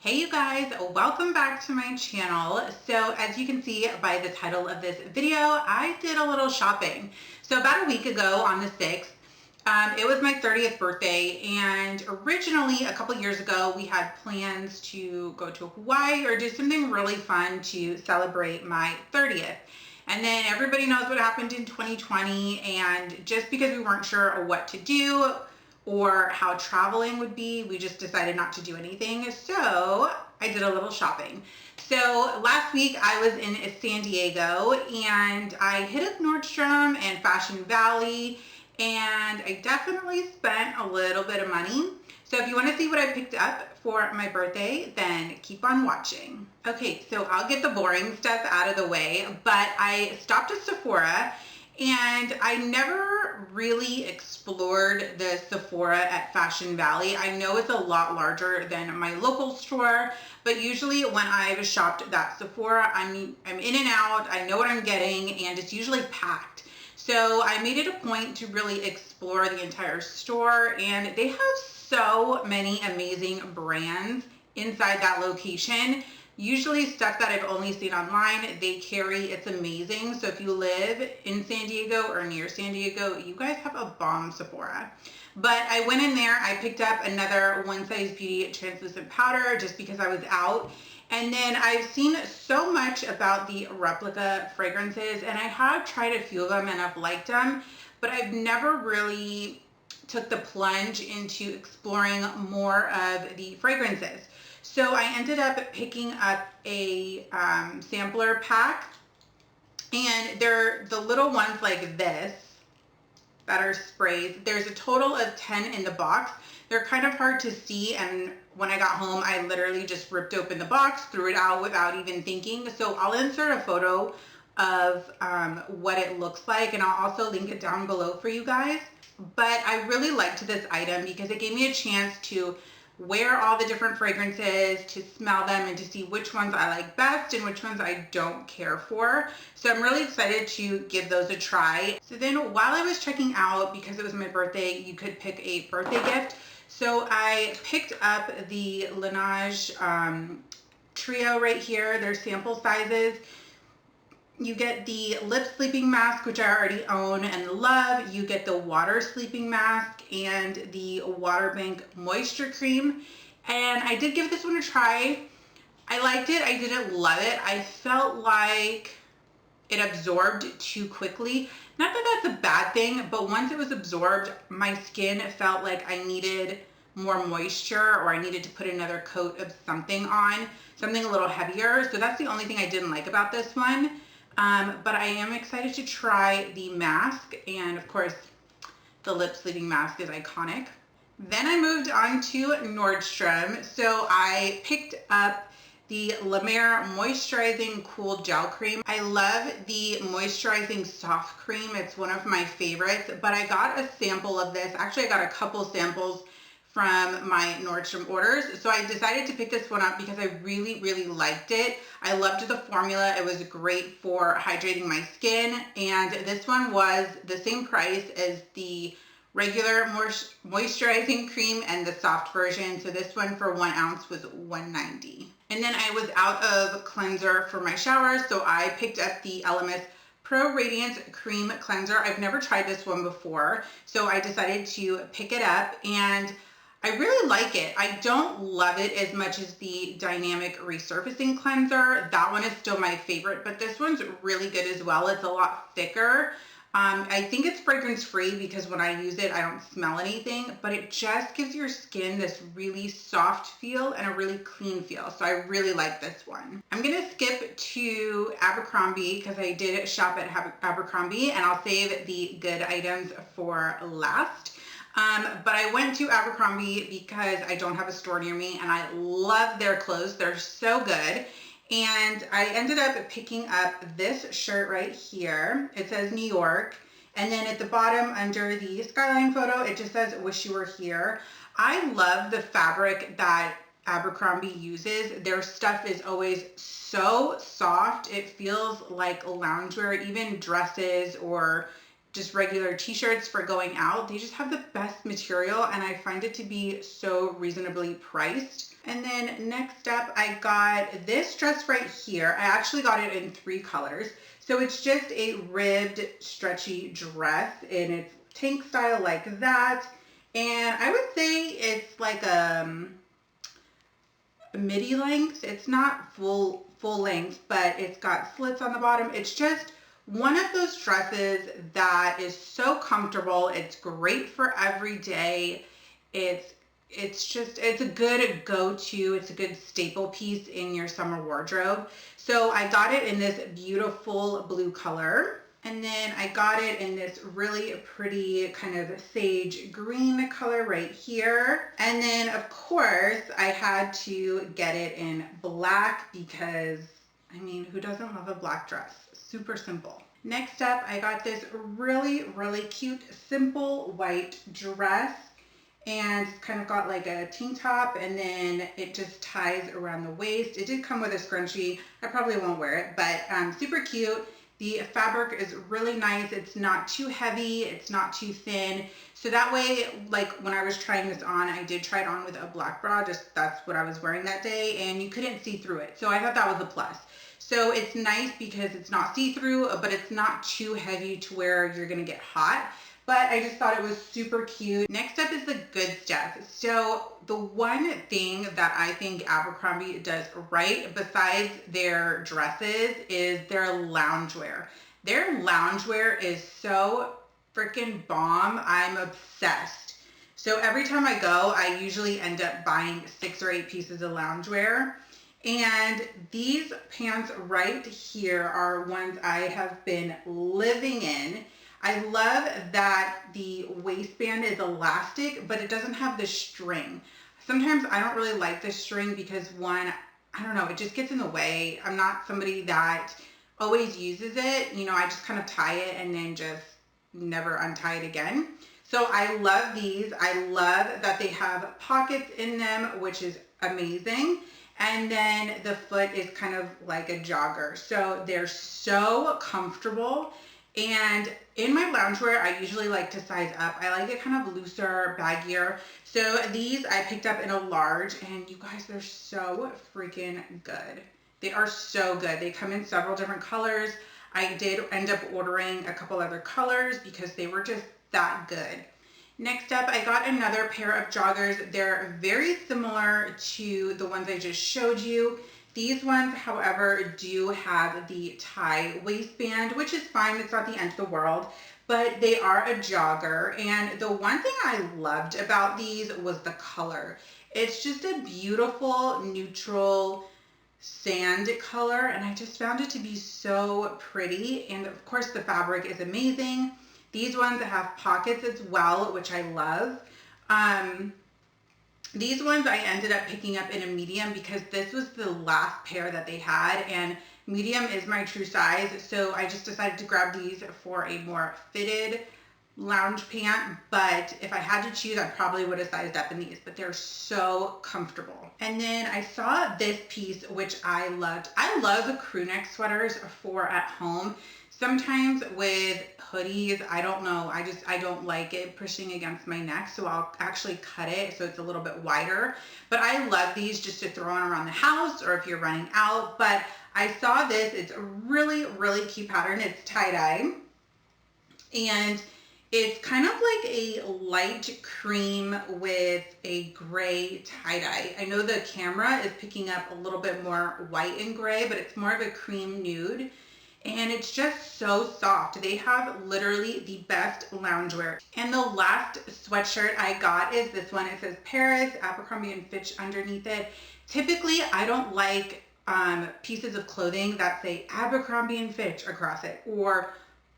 Hey you guys, welcome back to my channel. So as you can see by the title of this video, I did a little shopping. So about a week ago on the 6th, it was my 30th birthday, and originally a couple years ago we had plans to go to Hawaii or do something really fun to celebrate my 30th. And then everybody knows what happened in 2020, and just because we weren't sure what to do or how traveling would be, we just decided not to do anything. So I did a little shopping. So last week I was in San Diego and I hit up Nordstrom and Fashion Valley, and I definitely spent a little bit of money. So if you want to see what I picked up for my birthday, then keep on watching. Okay, so I'll get the boring stuff out of the way, but I stopped at Sephora, and I never really explored the Sephora at Fashion Valley. I know it's a lot larger than my local store, but usually when I've shopped that Sephora, I'm in and out, I know what I'm getting, and it's usually packed. So I made it a point to really explore the entire store, and they have so many amazing brands inside that location. Usually stuff that I've only seen online, they carry, it's amazing. So if you live in San Diego or near San Diego, you guys have a bomb Sephora. But I went in there, I picked up another One Size Beauty translucent powder just because I was out. And then I've seen so much about the replica fragrances, and I have tried a few of them and I've liked them, but I've never really took the plunge into exploring more of the fragrances. So I ended up picking up a sampler pack, and they're the little ones like this that are sprays. There's a total of 10 in the box. They're kind of hard to see, and when I got home, I literally just ripped open the box, threw it out without even thinking. So I'll insert a photo of what it looks like, and I'll also link it down below for you guys. But I really liked this item because it gave me a chance to wear all the different fragrances, to smell them, and to see which ones I like best and which ones I don't care for. So I'm really excited to give those a try. So then while I was checking out, because it was my birthday, you could pick a birthday gift. So I picked up the Laneige trio right here. They're sample sizes. You get the lip sleeping mask, which I already own and love. You get the water sleeping mask and the Water Bank moisture cream. And I did give this one a try. I liked it. I didn't love it. I felt like it absorbed too quickly. Not that that's a bad thing, but once it was absorbed, my skin felt like I needed more moisture, or I needed to put another coat of something on, something a little heavier. So that's the only thing I didn't like about this one. But I am excited to try the mask, and of course the lip sleeping mask is iconic. Then I moved on to Nordstrom. So I picked up the Lemare Moisturizing Cool Gel Cream. I love the Moisturizing Soft Cream. It's one of my favorites, but I got a sample of this. Actually, I got a couple samples from my Nordstrom orders. So I decided to pick this one up because I really, really liked it. I loved the formula. It was great for hydrating my skin. And this one was the same price as the regular moisturizing cream and the soft version. So this one for 1 ounce was $1.90. And then I was out of cleanser for my shower, so I picked up the Elemis Pro Radiance Cream Cleanser. I've never tried this one before, so I decided to pick it up, and I really like it. I don't love it as much as the Dynamic Resurfacing Cleanser. That one is still my favorite, but this one's really good as well. It's a lot thicker. I think it's fragrance free because when I use it, I don't smell anything, but it just gives your skin this really soft feel and a really clean feel. So I really like this one. I'm going to skip to Abercrombie because I did shop at Abercrombie, and I'll save the good items for last. But I went to Abercrombie because I don't have a store near me, and I love their clothes. They're so good. And I ended up picking up this shirt right here. It says New York. And then at the bottom under the skyline photo, it just says wish you were here. I love the fabric that Abercrombie uses. Their stuff is always so soft. It feels like loungewear, even dresses or just regular t-shirts for going out. They just have the best material, and I find it to be so reasonably priced. And then next up, I got this dress right here. I actually got it in 3 colors. So it's just a ribbed, stretchy dress, and it's tank style like that. And I would say it's like a midi length. It's not full length, but it's got slits on the bottom. It's just one of those dresses that is so comfortable. It's great for every day. It's a good go-to. It's a good staple piece in your summer wardrobe. So I got it in this beautiful blue color. And then I got it in this really pretty kind of sage green color right here. And then of course I had to get it in black because, I mean, who doesn't love a black dress? Super simple. Next up, I got this really, really cute, simple white dress. And it's kind of got like a tank top, and then it just ties around the waist. It did come with a scrunchie. I probably won't wear it, but super cute. The fabric is really nice. It's not too heavy. It's not too thin. So that way, like when I was trying this on, I did try it on with a black bra. Just that's what I was wearing that day, and you couldn't see through it. So I thought that was a plus. So it's nice because it's not see-through, but it's not too heavy to where you're gonna get hot. But I just thought it was super cute. Next up is the good stuff. So the one thing that I think Abercrombie does right besides their dresses is their loungewear. Their loungewear is so freaking bomb. I'm obsessed. So every time I go, I usually end up buying 6 or 8 pieces of loungewear. And these pants right here are ones I have been living in. I love that the waistband is elastic, but it doesn't have the string. Sometimes I don't really like the string because one, I don't know, it just gets in the way. I'm not somebody that always uses it. You know, I just kind of tie it and then just never untie it again. So I love these. I love that they have pockets in them, which is amazing. And then the foot is kind of like a jogger. So they're so comfortable. And in my loungewear, I usually like to size up. I like it kind of looser, baggier. So these I picked up in a large, and you guys, they're so freaking good. They are so good. They come in several different colors. I did end up ordering a couple other colors because they were just that good. Next up, I got another pair of joggers. They're very similar to the ones I just showed you. These ones, however, do have the tie waistband, which is fine. It's not the end of the world, but they are a jogger. And the one thing I loved about these was the color. It's just a beautiful neutral sand color, and I just found it to be so pretty. And of course, the fabric is amazing. These ones have pockets as well, which I love. These ones I ended up picking up in a medium because this was the last pair that they had, and medium is my true size. So I just decided to grab these for a more fitted lounge pant. But if I had to choose, I probably would have sized up in these, but they're so comfortable. And then I saw this piece, which I loved. I love crew neck sweaters for at home. Sometimes with hoodies, I don't know, I don't like it pushing against my neck, so I'll actually cut it so it's a little bit wider. But I love these just to throw on around the house or if you're running out. But I saw this, it's a really, really cute pattern. It's tie-dye, and it's kind of like a light cream with a gray tie-dye. I know the camera is picking up a little bit more white and gray, but it's more of a cream nude. And it's just so soft. They have literally the best loungewear. And the last sweatshirt I got is this one. It says Paris, Abercrombie and Fitch underneath it. Typically, I don't like pieces of clothing that say Abercrombie and Fitch across it, or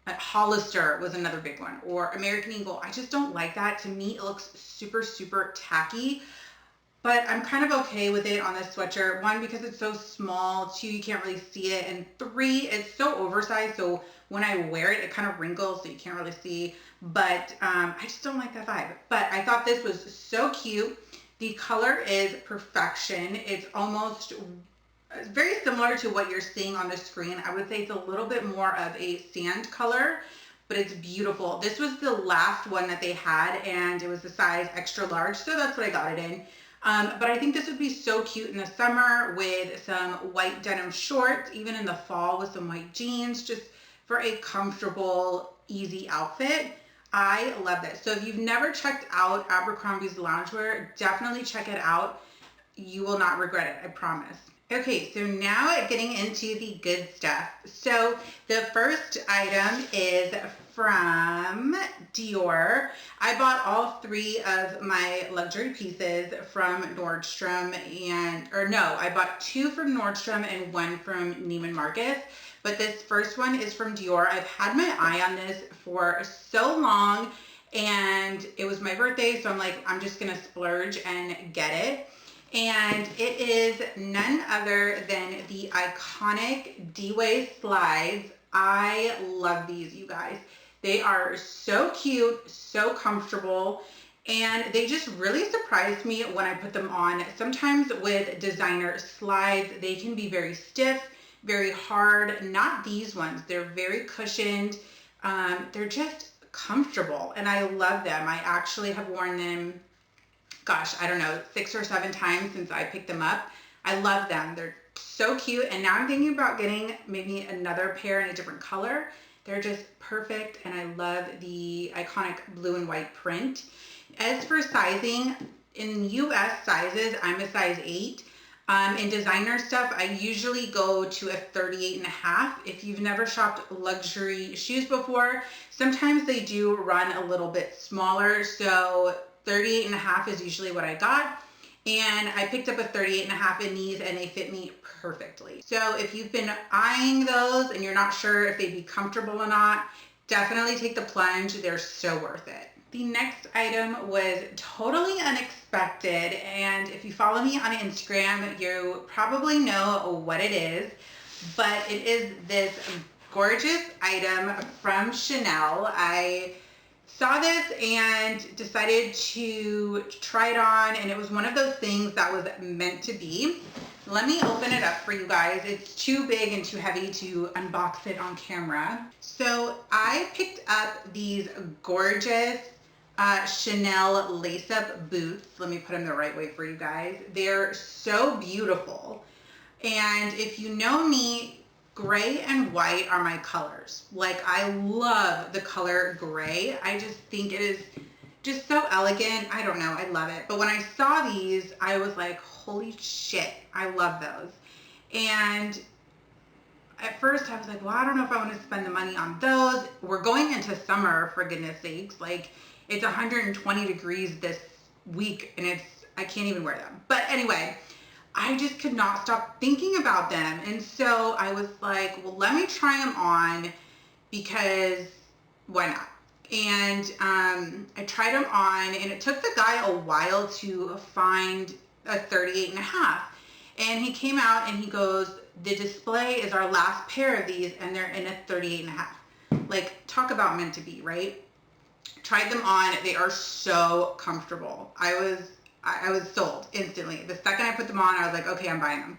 Hollister was another big one, or American Eagle. I just don't like that. To me, it looks super, super tacky. But I'm kind of okay with it on this sweatshirt. 1, because it's so small. 2, you can't really see it. And 3, it's so oversized. So when I wear it, it kind of wrinkles so you can't really see. But I just don't like that vibe. But I thought this was so cute. The color is perfection. It's almost very similar to what you're seeing on the screen. I would say it's a little bit more of a sand color. but it's beautiful. This was the last one that they had, and it was the size extra large, so that's what I got it in. But I think this would be so cute in the summer with some white denim shorts, even in the fall with some white jeans, just for a comfortable, easy outfit. I love this. So if you've never checked out Abercrombie's loungewear, definitely check it out. You will not regret it, I promise. Okay, so now getting into the good stuff. So the first item is from Dior. I bought all 3 of my luxury pieces from Nordstrom I bought 2 from Nordstrom and 1 from Neiman Marcus. But this first one is from Dior. I've had my eye on this for so long, and it was my birthday, so I'm like, I'm just gonna splurge and get it. And it is none other than the iconic D-Way slides. I love these, you guys. They are so cute, so comfortable, and they just really surprised me when I put them on. Sometimes with designer slides, they can be very stiff, very hard. Not these ones. They're very cushioned. They're just comfortable, and I love them. I actually have worn them, gosh, I don't know, 6 or 7 times since I picked them up. I love them. They're so cute. And now I'm thinking about getting maybe another pair in a different color. They're just perfect. And I love the iconic blue and white print. As for sizing, in US sizes, I'm a size 8. In designer stuff, I usually go to a 38.5. If you've never shopped luxury shoes before, sometimes they do run a little bit smaller. So 38.5 is usually what I got, and I picked up a 38.5 in these, and they fit me perfectly. So if you've been eyeing those and you're not sure if they'd be comfortable or not, definitely take the plunge. They're so worth it. The next item was totally unexpected, and if you follow me on Instagram, you probably know what it is, but it is this gorgeous item from Chanel. I saw this and decided to try it on, and it was one of those things that was meant to be. Let me open it up for you guys. It's too big and too heavy to unbox it on camera. So I picked up these gorgeous Chanel lace-up boots. Let me put them the right way for you guys. They're so beautiful. And if you know me, gray and white are my colors. Like, I love the color gray. I just think it is just so elegant. I don't know, I love it. But when I saw these, I was like, holy shit, I love those. And at first I was like, well, I don't know if I want to spend the money on those. We're going into summer, for goodness sakes. Like, it's 120 degrees this week, and I can't even wear them. But anyway, I just could not stop thinking about them. And so I was like, well, let me try them on, because why not? And I tried them on, and it took the guy a while to find a 38.5. And he came out and he goes, the display is our last pair of these, and they're in a 38.5. Like, talk about meant to be, right? Tried them on. They are so comfortable. I was sold instantly. The second I put them on, I was like, okay, I'm buying them.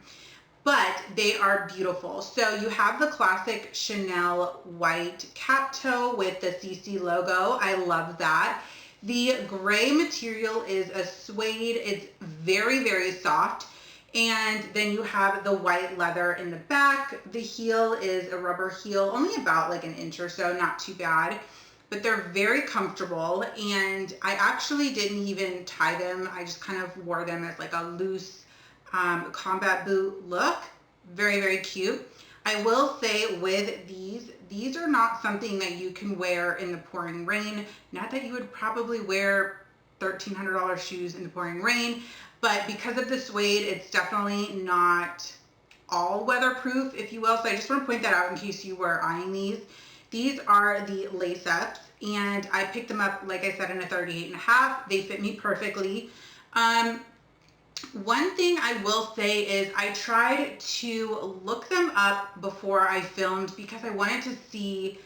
But they are beautiful. So you have the classic Chanel white cap toe with the CC logo. I love that. The gray material is a suede. It's very, very soft. And then you have the white leather in the back. The heel is a rubber heel, only about like an inch or so, not too bad. But they're very comfortable, and I actually didn't even tie them. I just kind of wore them as like a loose combat boot look. Very, very cute. I will say with these are not something that you can wear in the pouring rain. Not that you would probably wear $1,300 shoes in the pouring rain, but because of the suede, it's definitely not all weatherproof, if you will. So I just want to point that out in case you were eyeing these. These are the lace-ups, and I picked them up, like I said, in a 38.5. They fit me perfectly. One thing I will say is I tried to look them up before I filmed, because I wanted to see,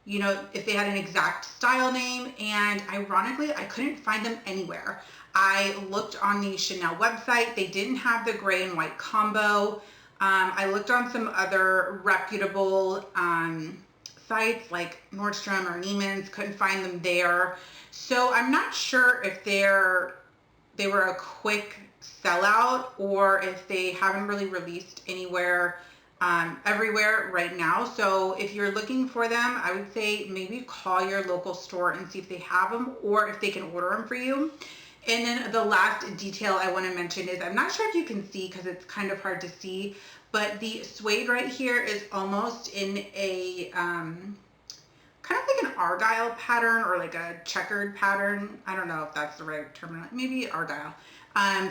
you know, if they had an exact style name, and ironically, I couldn't find them anywhere. I looked on the Chanel website. They didn't have the gray and white combo. I looked on some other reputable sites like Nordstrom or Neiman's, couldn't find them there. So I'm not sure if they were a quick sellout or if they haven't really released anywhere everywhere right now. So if you're looking for them, I would say maybe call your local store and see if they have them or if they can order them for you. And then the last detail I want to mention is, I'm not sure if you can see because it's kind of hard to see, but the suede right here is almost in a kind of like an argyle pattern or like a checkered pattern. I don't know if that's the right term, maybe argyle.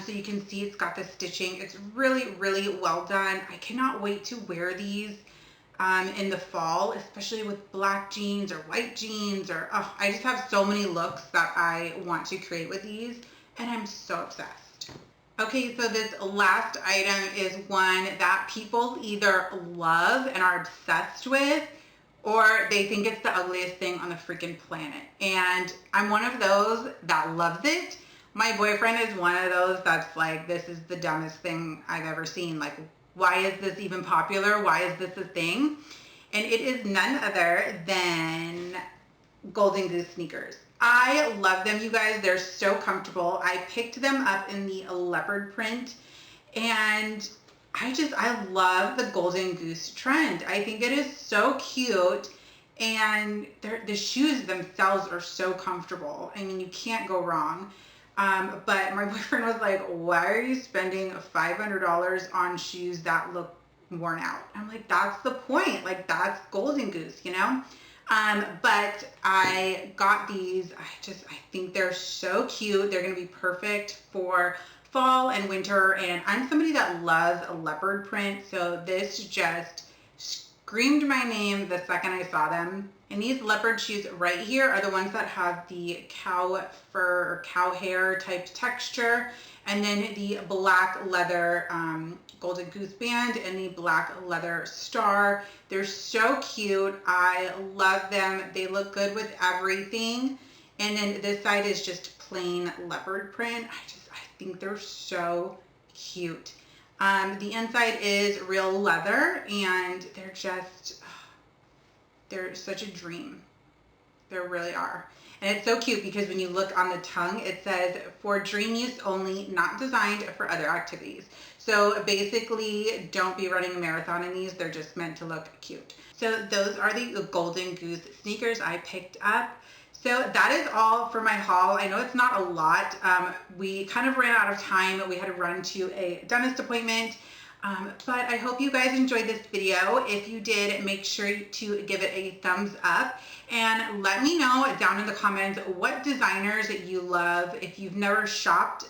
So you can see it's got the stitching. It's really, really well done. I cannot wait to wear these in the fall, especially with black jeans or white jeans, or I just have so many looks that I want to create with these, and I'm so obsessed. Okay, so this last item is one that people either love and are obsessed with, or they think it's the ugliest thing on the freaking planet. And I'm one of those that loves it. My boyfriend is one of those that's like, this is the dumbest thing I've ever seen. Like, why is this even popular? Why is this a thing? And it is none other than Golden Goose sneakers. I love them, you guys. They're so comfortable. I picked them up in the leopard print, and I love the Golden Goose trend. I think it is so cute, and the shoes themselves are so comfortable. I mean, you can't go wrong. But my boyfriend was like, why are you spending $500 on shoes that look worn out? I'm like, that's the point. Like, that's Golden Goose, you know? But I got these. I think they're so cute. They're going to be perfect for fall and winter. And I'm somebody that loves a leopard print. So this just screamed my name the second I saw them. And these leopard shoes right here are the ones that have the cow fur or cow hair type texture. And then the black leather Golden Goose band and the black leather star. They're so cute. I love them. They look good with everything. And then this side is just plain leopard print. I think they're so cute. The inside is real leather, and they're such a dream. They really are. And it's so cute because when you look on the tongue, it says, for dream use only, not designed for other activities. So basically, don't be running a marathon in these. They're just meant to look cute. So those are the Golden Goose sneakers I picked up. So that is all for my haul. I know it's not a lot. We kind of ran out of time. We had to run to a dentist appointment. But I hope you guys enjoyed this video. If you did, make sure to give it a thumbs up and let me know down in the comments what designers that you love. If you've never shopped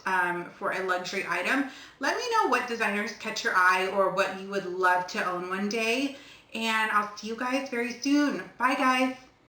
for a luxury item, let me know what designers catch your eye or what you would love to own one day. And I'll see you guys very soon. Bye, guys.